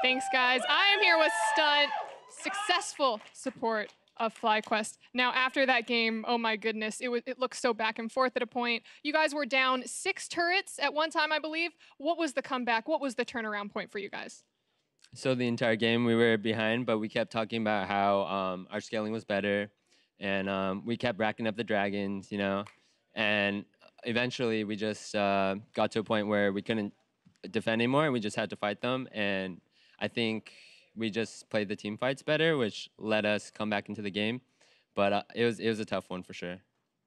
Thanks, guys. I am here with Stunt, successful support of FLyQuest. Now, after that game, oh my goodness, it looked so back and forth at a point. You guys were down 6 turrets at one time, I believe. What was the comeback? What was the turnaround point for you guys? So the entire game we were behind, but we kept talking about how our scaling was better, and we kept racking up the dragons, you know, and eventually we just got to a point where we couldn't defend anymore, and we just had to fight them, and I think we just played the team fights better, which let us come back into the game, but it was a tough one for sure,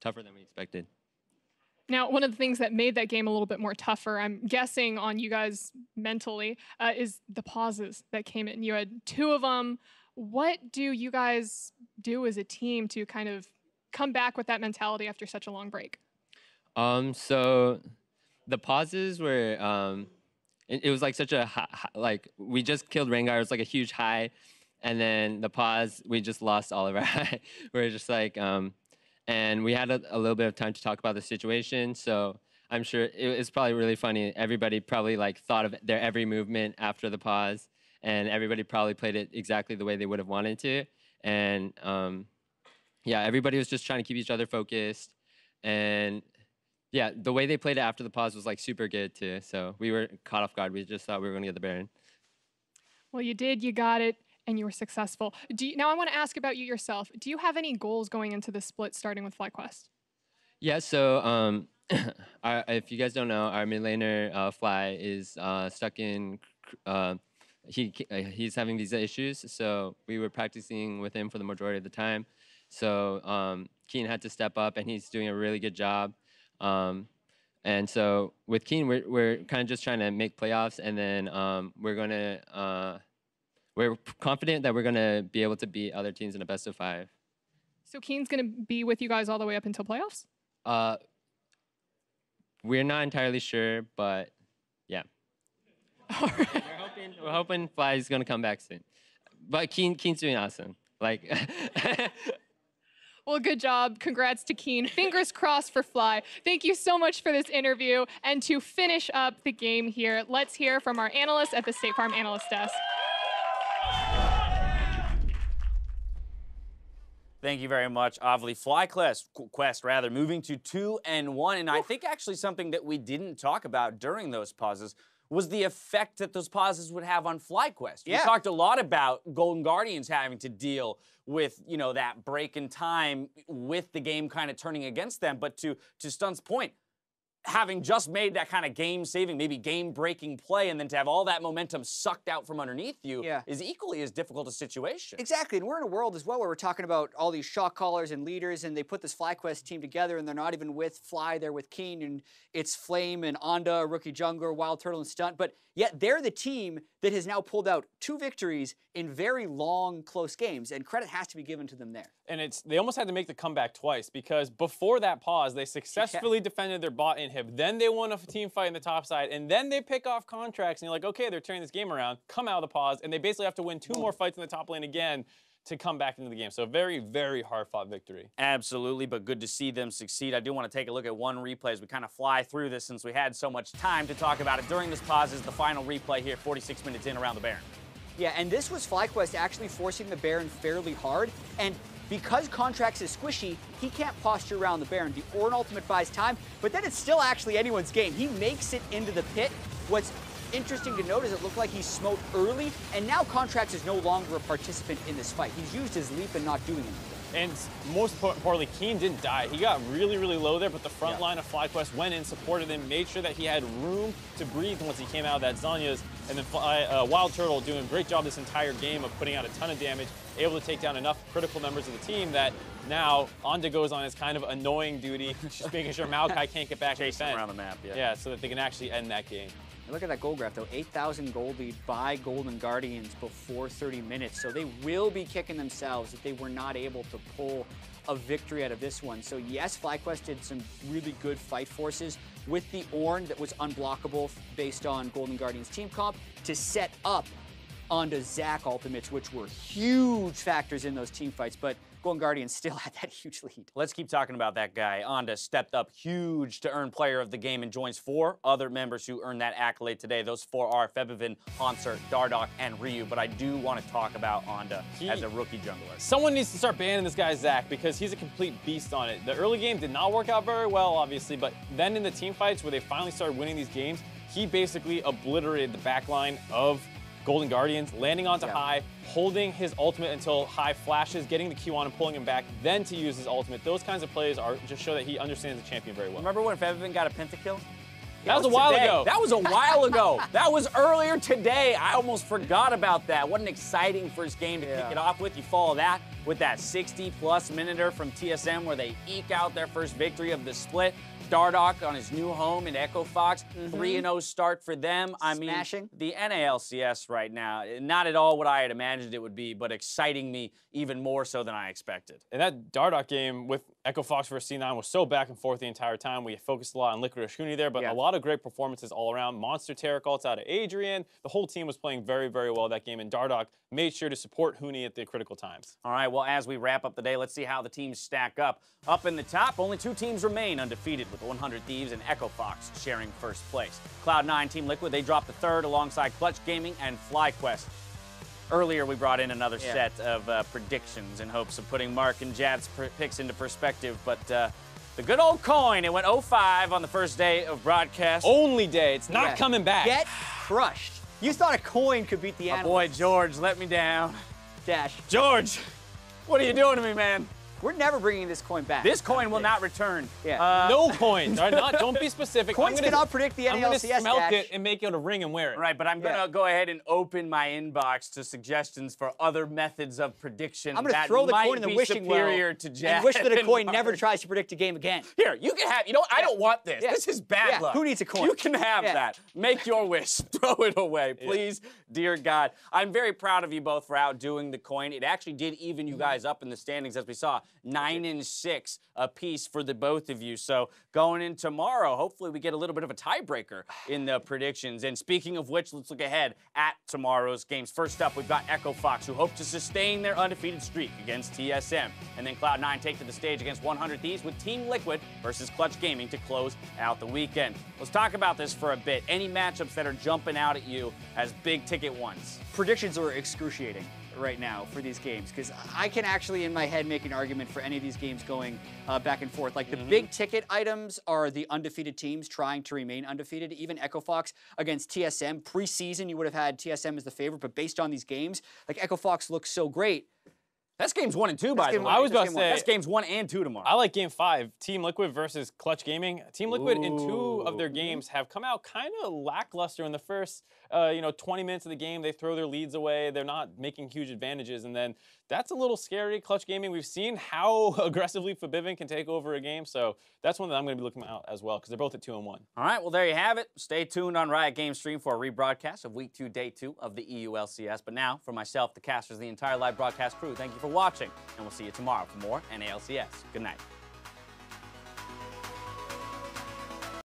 tougher than we expected. Now, one of the things that made that game a little bit more tougher, I'm guessing on you guys mentally, is the pauses that came in. You had 2 of them. What do you guys do as a team to kind of come back with that mentality after such a long break? So the pauses were, it was like such a like we just killed Rengar. It was like a huge high, and then the pause, we just lost all of our high. We're just like, and we had a little bit of time to talk about the situation. So I'm sure it's probably really funny. Everybody probably like thought of their every movement after the pause, and everybody probably played it exactly the way they would have wanted to. And yeah, everybody was just trying to keep each other focused, and yeah, the way they played it after the pause was like super good too. So we were caught off guard. We just thought we were going to get the Baron. Well, you did, you got it, and you were successful. Now I want to ask about you yourself. Do you have any goals going into the split starting with FLyQuest? Yeah, so if you guys don't know, our mid laner, Fly, is stuck in, he's having visa issues. So we were practicing with him for the majority of the time. So Keen had to step up, and he's doing a really good job. And so with Keen, we're kind of just trying to make playoffs, and then we're confident that we're gonna be able to beat other teams in a best of 5. So Keen's gonna be with you guys all the way up until playoffs? We're not entirely sure, but yeah. All right. We're hoping Fly's gonna come back soon. But Keen's doing awesome. Like. Well, good job. Congrats to Keen. Fingers crossed for Fly. Thank you so much for this interview. And to finish up the game here, let's hear from our analyst at the State Farm Analyst Desk. Thank you very much, Avli. FLyQuest, moving to 2-1. And I think actually something that we didn't talk about during those pauses was the effect that those pauses would have on FLyQuest. Yeah. We talked a lot about Golden Guardians having to deal with, you know, that break in time with the game kind of turning against them. But to Stunt's point, having just made that kind of game-saving, maybe game-breaking play, and then to have all that momentum sucked out from underneath you is equally as difficult a situation. Exactly, and we're in a world as well where we're talking about all these shot callers and leaders, and they put this FLyQuest team together, and they're not even with Fly, they're with Keen, and it's Flame and Onda, rookie jungler, Wild Turtle, and Stunt, but yet they're the team that has now pulled out 2 victories in very long, close games, and credit has to be given to them there. And they almost had to make the comeback twice, because before that pause, they successfully defended their bot inhib. Then they won a team fight in the top side, and then they pick off contracts, and you're like, okay, they're turning this game around, come out of the pause, and they basically have to win 2 more fights in the top lane again to come back into the game. So a very, very hard-fought victory. Absolutely, but good to see them succeed. I do want to take a look at one replay as we kind of fly through this since we had so much time to talk about it. During this pause is the final replay here, 46 minutes in around the Baron. Yeah, and this was FLyQuest actually forcing the Baron fairly hard, and because Contracts is squishy, he can't posture around the Baron. The Ornn ultimate buys time, but then it's still actually anyone's game. He makes it into the pit. What's interesting to note is it looked like he smote early, and now Contracts is no longer a participant in this fight. He's used his leap and not doing anything. And most importantly, Keen didn't die. He got really, really low there, but the front line of FLyQuest went in, supported him, made sure that he had room to breathe once he came out of that Zhonya's. And then Wild Turtle doing a great job this entire game of putting out a ton of damage, able to take down enough critical members of the team that now Onda goes on his kind of annoying duty, just making sure Maokai can't get back to defense. Around the map, yeah, so that they can actually end that game. And look at that gold graph, though. 8,000 gold lead by Golden Guardians before 30 minutes. So they will be kicking themselves if they were not able to pull a victory out of this one. So yes, FLyQuest did some really good fight forces with the Ornn that was unblockable based on Golden Guardians team comp to set up onto Zac ultimates, which were huge factors in those team fights, but Golden Guardians still had that huge lead. Let's keep talking about that guy. Onda stepped up huge to earn player of the game and joins 4 other members who earned that accolade today. Those 4 are Febivin, Hansar, Dardoch, and Ryu, but I do want to talk about Onda as a rookie jungler. Someone needs to start banning this guy Zac because he's a complete beast on it. The early game did not work out very well, obviously, but then in the team fights where they finally started winning these games, he basically obliterated the backline of Golden Guardians, landing onto high, holding his ultimate until high flashes, getting the Q on and pulling him back, then to use his ultimate. Those kinds of plays just show that he understands the champion very well. Remember when Febivin got a pentakill? That was a while ago. That was a while ago. That was earlier today. I almost forgot about that. What an exciting first game to kick it off with. You follow that with that 60-plus minuter from TSM where they eke out their first victory of the split. Dardoch on his new home in Echo Fox, 3-0 start for them. I mean, the NA LCS right now, not at all what I had imagined it would be, but exciting me even more so than I expected. And that Dardoch game with Echo Fox versus C9 was so back and forth the entire time. We focused a lot on Liquid Huni there, but a lot of great performances all around. Monster Terror ults out of Adrian. The whole team was playing very, very well that game, and Dardoch made sure to support Huni at the critical times. All right, well, as we wrap up the day, let's see how the teams stack up. Up in the top, only 2 teams remain undefeated, with 100 Thieves and Echo Fox sharing first place. Cloud9 Team Liquid, they dropped to 3rd alongside Clutch Gaming and FLyQuest. Earlier, we brought in another set of predictions in hopes of putting Mark and Jad's picks into perspective, but the good old coin, it went 0-5 on the first day of broadcast. Only day, it's not coming back. Get crushed. You thought a coin could beat the analyst. My boy George let me down. Dash. George, what are you doing to me, man? We're never bringing this coin back. This coin will not return. No coins. All right, don't be specific. Coins cannot predict the NA LCS. I'm going to smelt it and make it a ring and wear it. Right, but I'm going to go ahead and open my inbox to suggestions for other methods of prediction. I'm going to throw the coin in the wishing well to Jad and wish that a coin never tries to predict a game again. Here, you can have, I don't want this. This is bad luck. Who needs a coin? You can have that. Make your wish. Throw it away, please, dear God. I'm very proud of you both for outdoing the coin. It actually did even you guys up in the standings, as we saw. 9-6 apiece for the both of you. So going in tomorrow, hopefully we get a little bit of a tiebreaker in the predictions. And speaking of which, let's look ahead at tomorrow's games. First up, we've got Echo Fox, who hope to sustain their undefeated streak against TSM. And then Cloud9 take to the stage against 100 Thieves with Team Liquid versus Clutch Gaming to close out the weekend. Let's talk about this for a bit. Any matchups that are jumping out at you as big ticket ones? Predictions are excruciating right now for these games, because I can actually in my head make an argument for any of these games going back and forth. Like the big ticket items are the undefeated teams trying to remain undefeated. Even Echo Fox against TSM, preseason you would have had TSM as the favorite, but based on these games, like Echo Fox looks so great. That's games 1 and 2, by the way. I was about to say, that's games 1 and 2 tomorrow. I like game 5, Team Liquid versus Clutch Gaming. Team Liquid in 2 of their games have come out kind of lackluster in the first 20 minutes of the game. They throw their leads away. They're not making huge advantages. And then that's a little scary. Clutch Gaming, we've seen how aggressively Febivin can take over a game. So that's one that I'm going to be looking at as well, because they're both at 2-1. All right, well, there you have it. Stay tuned on Riot Games Stream for a rebroadcast of Week 2, Day 2 of the EU LCS. But now, for myself, the casters, the entire live broadcast crew, thank you for watching, and we'll see you tomorrow for more NA LCS. Good night.